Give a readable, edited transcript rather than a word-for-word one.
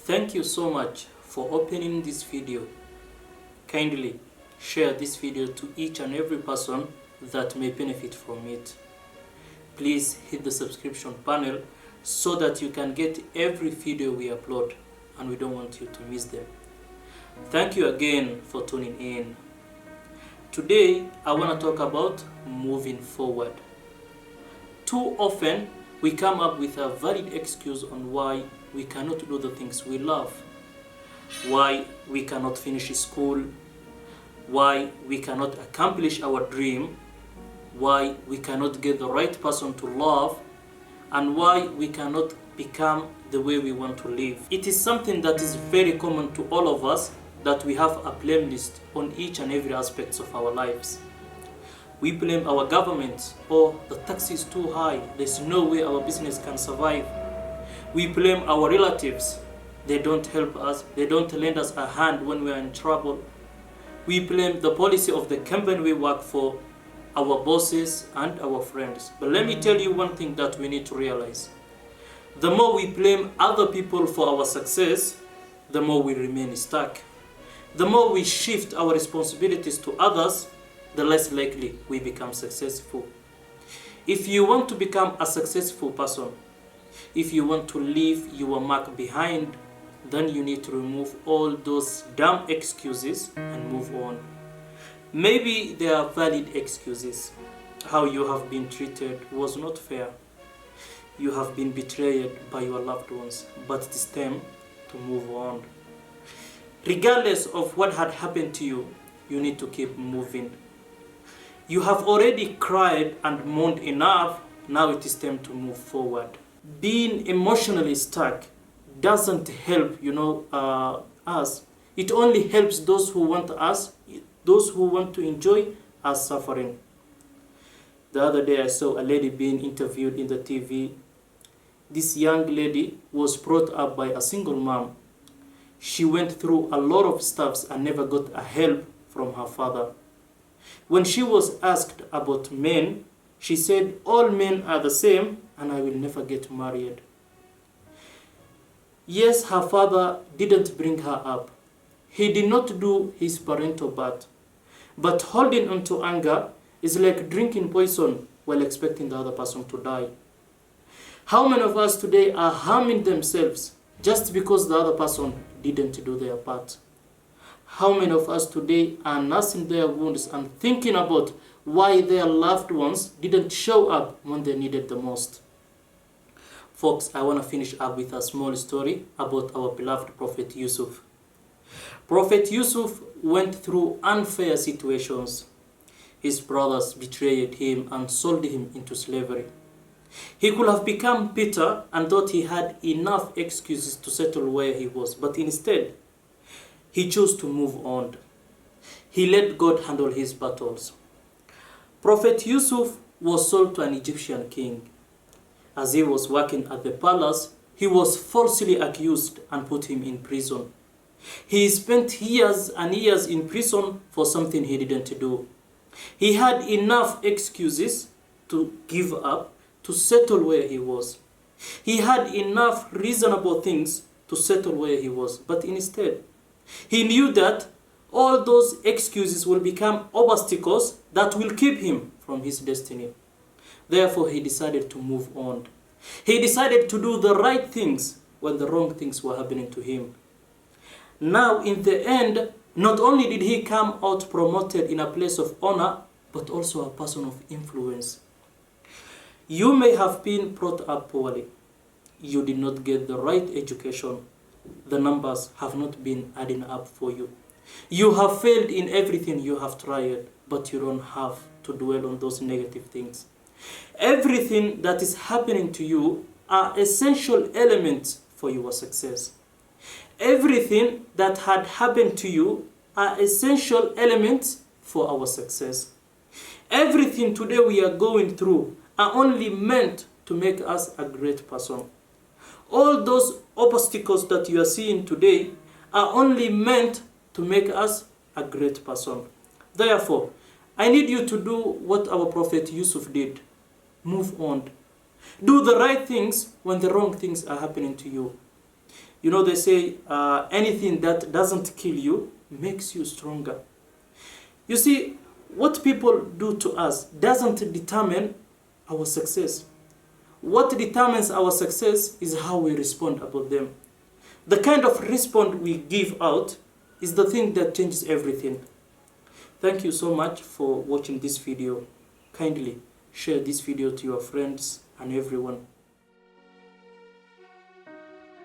Thank you so much for opening this video. Kindly share this video to each and every person that may benefit from it. Please hit the subscription panel so that you can get every video we upload, and we don't want you to miss them. Thank you again for tuning in. Today I want to talk about moving forward. Too often we come up with a valid excuse on why we cannot do the things we love, why we cannot finish school, why we cannot accomplish our dream, why we cannot get the right person to love, and why we cannot become the way we want to live. It is something that is very common to all of us, that we have a blame list on each and every aspect of our lives. We blame our government, or the tax is too high, there's no way our business can survive. We blame our relatives, they don't help us, they don't lend us a hand when we are in trouble. We blame the policy of the company we work for, our bosses and our friends. But let me tell you one thing that we need to realize. The more we blame other people for our success, the more we remain stuck. The more we shift our responsibilities to others, the less likely we become successful. If you want to become a successful person, if you want to leave your mark behind, then you need to remove all those dumb excuses and move on. Maybe there are valid excuses. How you have been treated was not fair. You have been betrayed by your loved ones, but it is time to move on. Regardless of what had happened to you, you need to keep moving. You have already cried and mourned enough, now it is time to move forward. Being emotionally stuck doesn't help, us. It only helps those who want to enjoy us suffering. The other day I saw a lady being interviewed in the TV. This young lady was brought up by a single mom. She went through a lot of stuff and never got a help from her father. When she was asked about men, she said, all men are the same and I will never get married. Yes, her father didn't bring her up. He did not do his parental part. But holding on to anger is like drinking poison while expecting the other person to die. How many of us today are harming themselves just because the other person didn't do their part? How many of us today are nursing their wounds and thinking about why their loved ones didn't show up when they needed the most? Folks, I want to finish up with a small story about our beloved Prophet Yusuf. Prophet Yusuf went through unfair situations. His brothers betrayed him and sold him into slavery. He could have become bitter and thought he had enough excuses to settle where he was, but instead, he chose to move on. He let God handle his battles. Prophet Yusuf was sold to an Egyptian king. As he was working at the palace, he was falsely accused and put him in prison. He spent years and years in prison for something he didn't do. He had enough excuses to give up, to settle where he was. He had enough reasonable things to settle where he was, but instead, he knew that all those excuses will become obstacles that will keep him from his destiny. Therefore, he decided to move on. He decided to do the right things when the wrong things were happening to him. Now, in the end, not only did he come out promoted in a place of honor, but also a person of influence. You may have been brought up poorly. You did not get the right education. The numbers have not been adding up for you. You have failed in everything you have tried, but you don't have to dwell on those negative things. Everything that is happening to you are essential elements for your success. Everything that had happened to you are essential elements for our success. Everything today we are going through are only meant to make us a great person. All those obstacles that you are seeing today are only meant to make us a great person. Therefore, I need you to do what our Prophet Yusuf did. Move on. Do the right things when the wrong things are happening to you. You know, they say anything that doesn't kill you makes you stronger. You see, what people do to us doesn't determine our success. What determines our success is how we respond about them. The kind of response we give out is the thing that changes everything. Thank you so much for watching this video. Kindly share this video to your friends and everyone.